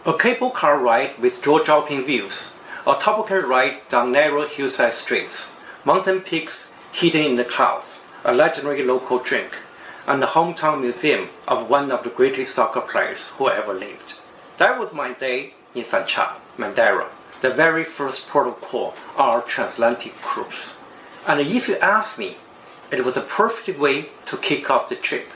A cable car ride with jaw-dropping views, a toboggan ride down narrow hillside streets, mountain peaks hidden in the clouds, a legendary local drink, and the hometown museum of one of the greatest soccer players who ever lived. That was my day in Funchal, Madeira, the very first port of call on our transatlantic cruise. And if you ask me, it was a perfect way to kick off the trip.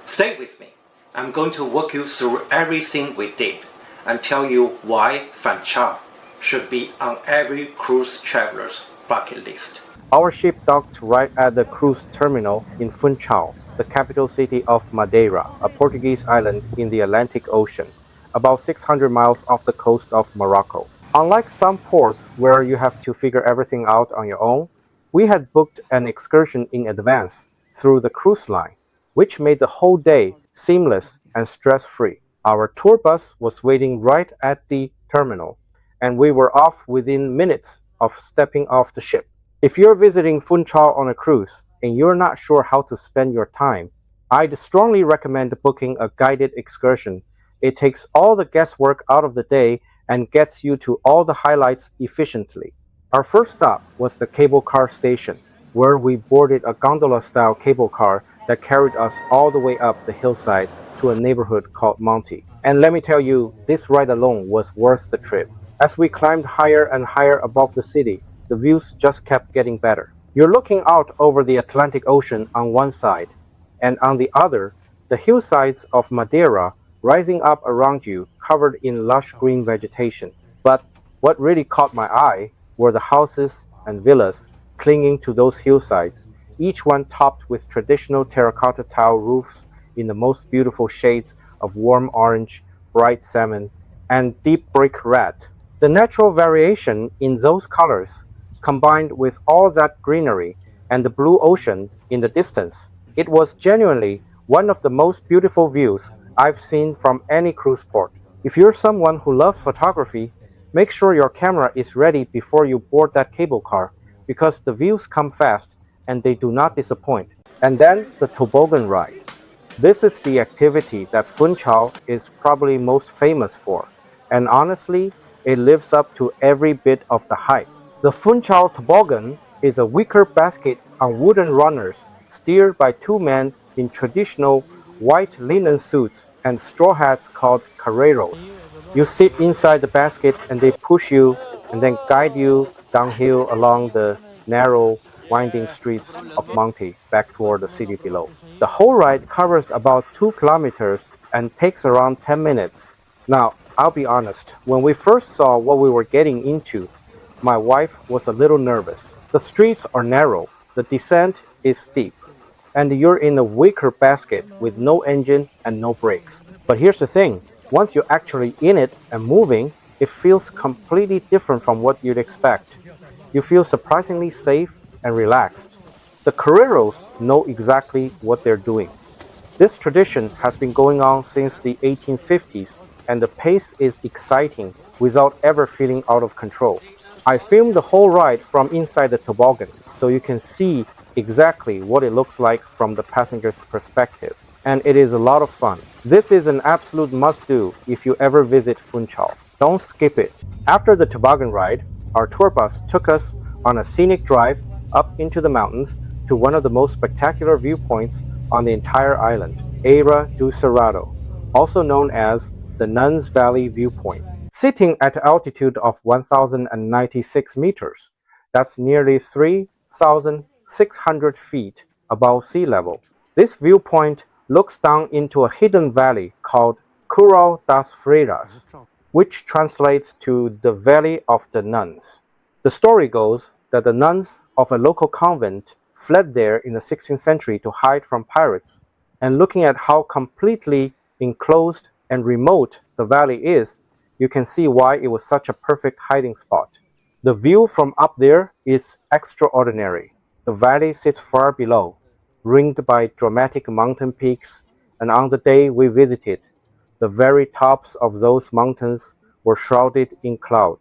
Stay with me. I'm going to walk you through everything we did and tell you why Funchal should be on every cruise traveler's bucket list. Our ship docked right at the cruise terminal in Funchal, the capital city of Madeira, a Portuguese island in the Atlantic Ocean, about 600 miles off the coast of Morocco. Unlike some ports where you have to figure everything out on your own, we had booked an excursion in advance through the cruise line, which made the whole day seamless and stress-free. Our tour bus was waiting right at the terminal, and we were off within minutes of stepping off the ship. If you're visiting Funchal on a cruise and you're not sure how to spend your time, I'd strongly recommend booking a guided excursion. It takes all the guesswork out of the day and gets you to all the highlights efficiently. Our first stop was the cable car station, where we boarded a gondola-style cable car that carried us all the way up the hillside to a neighborhood called Monte. And let me tell you, this ride alone was worth the trip. As we climbed higher and higher above the city, the views just kept getting better. You're looking out over the Atlantic Ocean on one side, and on the other, the hillsides of Madeira rising up around you, covered in lush green vegetation. But what really caught my eye were the houses and villas clinging to those hillsides, each one topped with traditional terracotta tile roofs in the most beautiful shades of warm orange, bright salmon, and deep brick red. The natural variation in those colors, combined with all that greenery and the blue ocean in the distance, it was genuinely one of the most beautiful views I've seen from any cruise port. If you're someone who loves photography, make sure your camera is ready before you board that cable car, because the views come fast and they do not disappoint. And then the Toboggan Ride. This is the activity that Funchal is probably most famous for, and honestly, it lives up to every bit of the hype. The Funchal Toboggan is a wicker basket on wooden runners steered by two men in traditional white linen suits and straw hats called carreiros. You sit inside the basket and they push you and then guide you downhill along the narrow, winding streets of Monte back toward the city below. The whole ride covers about 2 kilometers and takes around 10 minutes. Now, I'll be honest, when we first saw what we were getting into, my wife was a little nervous. The streets are narrow, the descent is steep, and you're in a wicker basket with no engine and no brakes. But here's the thing, once you're actually in it and moving, it feels completely different from what you'd expect. You feel surprisingly safe and relaxed. The carreiros know exactly what they're doing. This tradition has been going on since the 1850s, and the pace is exciting without ever feeling out of control. I filmed the whole ride from inside the toboggan, so you can see exactly what it looks like from the passenger's perspective. And it is a lot of fun. This is an absolute must-do if you ever visit Funchal. Don't skip it. After the toboggan ride, our tour bus took us on a scenic drive up into the mountains to one of the most spectacular viewpoints on the entire island, Ilha do Cerrado, also known as the Nuns Valley Viewpoint. Sitting at an altitude of 1,096 meters, that's nearly 3,600 feet above sea level. This viewpoint looks down into a hidden valley called Curral das Freiras, which translates to the Valley of the Nuns. The story goes that the nuns of a local convent fled there in the 16th century to hide from pirates, and looking at how completely enclosed and remote the valley is, you can see why it was such a perfect hiding spot. The view from up there is extraordinary. The valley sits far below, ringed by dramatic mountain peaks, and on the day we visited, the very tops of those mountains were shrouded in cloud,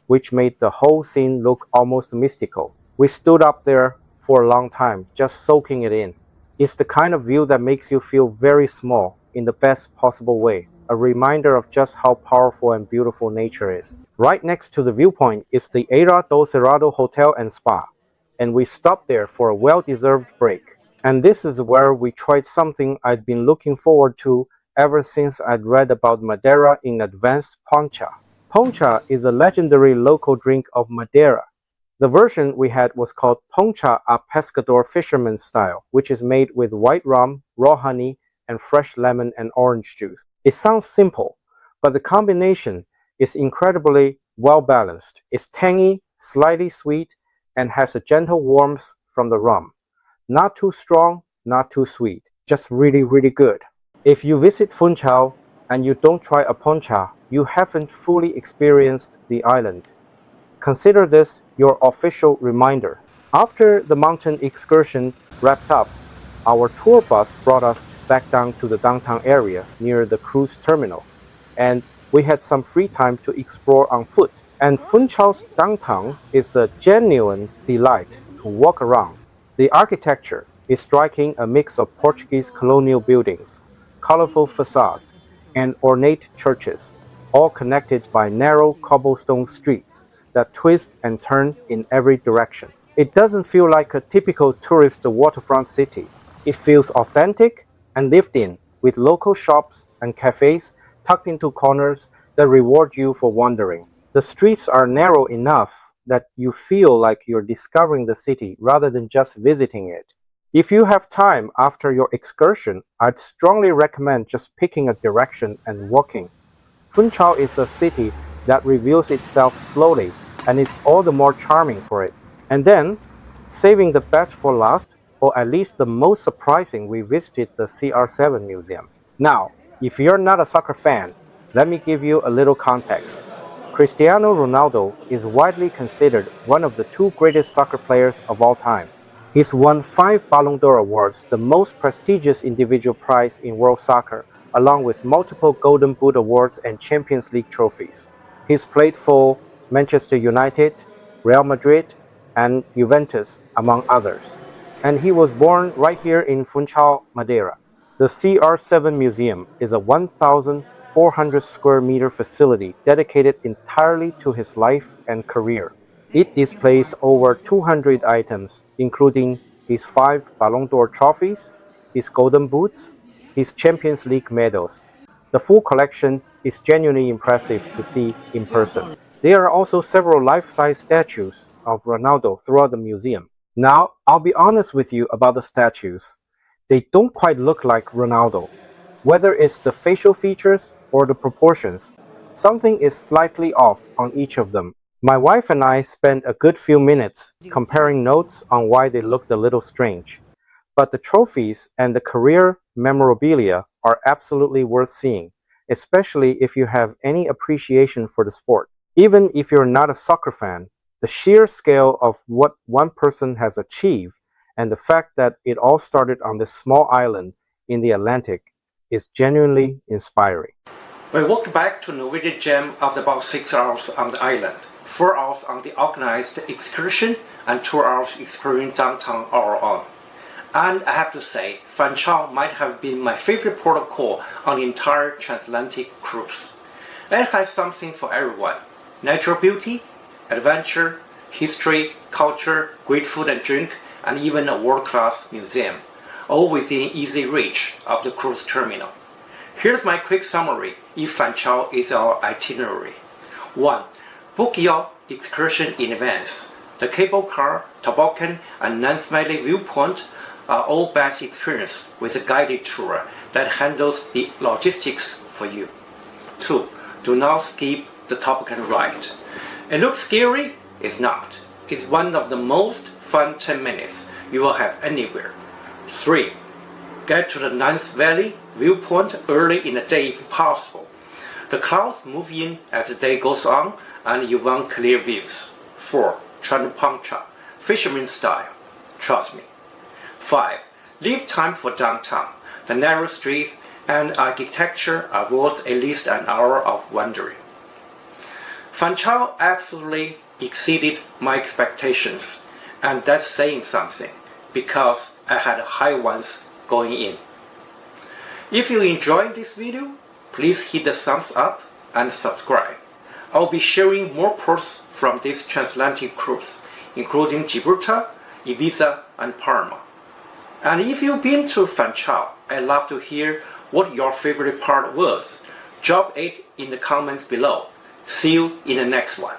which made the whole scene look almost mystical. We stood up there for a long time, just soaking it in. It's the kind of view that makes you feel very small in the best possible way. a reminder of just how powerful and beautiful nature is. Right next to the viewpoint is the Era do Cerrado Hotel and Spa, and we stopped there for a well-deserved break. And this is where we tried something I'd been looking forward to ever since I'd read about Madeira in advance: Poncha. Poncha is a legendary local drink of Madeira. The version we had was called Poncha a Pescador fisherman style, which is made with white rum, raw honey, and fresh lemon and orange juice. It sounds simple, but the combination is incredibly well balanced. It's tangy, slightly sweet, and has a gentle warmth from the rum. Not too strong, not too sweet, just really, really good. If you visit Funchal and you don't try a poncha, you haven't fully experienced the island. Consider this your official reminder. After the mountain excursion wrapped up, our tour bus brought us back down to the downtown area near the cruise terminal, and we had some free time to explore on foot. And Funchal's downtown is a genuine delight to walk around. The architecture is striking, a mix of Portuguese colonial buildings, colorful facades, and ornate churches, all connected by narrow cobblestone streets that twist and turn in every direction. It doesn't feel like a typical tourist waterfront city. It feels authentic and lived in, with local shops and cafes tucked into corners that reward you for wandering. The streets are narrow enough that you feel like you're discovering the city rather than just visiting it. If you have time after your excursion, I'd strongly recommend just picking a direction and walking. Funchal is a city that reveals itself slowly, and it's all the more charming for it. And then, saving the best for last, or at least the most surprising, we visited the CR7 Museum. Now, if you're not a soccer fan, let me give you a little context. Cristiano Ronaldo is widely considered one of the two greatest soccer players of all time. He's won 5 Ballon d'Or awards, the most prestigious individual prize in world soccer, along with multiple Golden Boot awards and Champions League trophies. He's played for Manchester United, Real Madrid, and Juventus, among others. And he was born right here in Funchal, Madeira. The CR7 Museum is a 1,400 square meter facility dedicated entirely to his life and career. It displays over 200 items, including his 5 Ballon d'Or trophies, his Golden Boots, his Champions League medals. The full collection is genuinely impressive to see in person. There are also several life-size statues of Ronaldo throughout the museum. Now, I'll be honest with you about the statues. They don't quite look like Ronaldo. Whether it's the facial features or the proportions, something is slightly off on each of them. My wife and I spent a good few minutes comparing notes on why they looked a little strange. But the trophies and the career memorabilia are absolutely worth seeing, especially if you have any appreciation for the sport. Even if you're not a soccer fan, the sheer scale of what one person has achieved and the fact that it all started on this small island in the Atlantic is genuinely inspiring. We walked back to Norwegian Gem after about 6 hours on the island, 4 hours on the organized excursion, and 2 hours exploring downtown our own. And I have to say, Funchal might have been my favorite port of call on the entire transatlantic cruise. It has something for everyone: natural beauty, adventure, history, culture, great food and drink, and even a world-class museum, all within easy reach of the cruise terminal. Here's my quick summary if Funchal is our itinerary. 1. Book your excursion in advance. The cable car, toboggan, and Zona Velha viewpoint are all best experience with a guided tour that handles the logistics for you. 2. Do not skip the Toboggan Ride. It looks scary? It's not. It's one of the most fun 10 minutes you will have anywhere. 3. Get to the Zona Velha viewpoint early in the day if possible. The clouds move in as the day goes on and you want clear views. 4. Try the Poncha, fisherman style. Trust me. 5. Leave time for downtown. The narrow streets and architecture are worth at least an hour of wandering. Funchal absolutely exceeded my expectations, and that's saying something because I had high ones going in. If you enjoyed this video, please hit the thumbs up and subscribe. I'll be sharing more posts from this transatlantic cruise, including Gibraltar, Ibiza, and Palma. And if you've been to Funchal, I'd love to hear what your favorite part was. Drop it in the comments below. See you in the next one.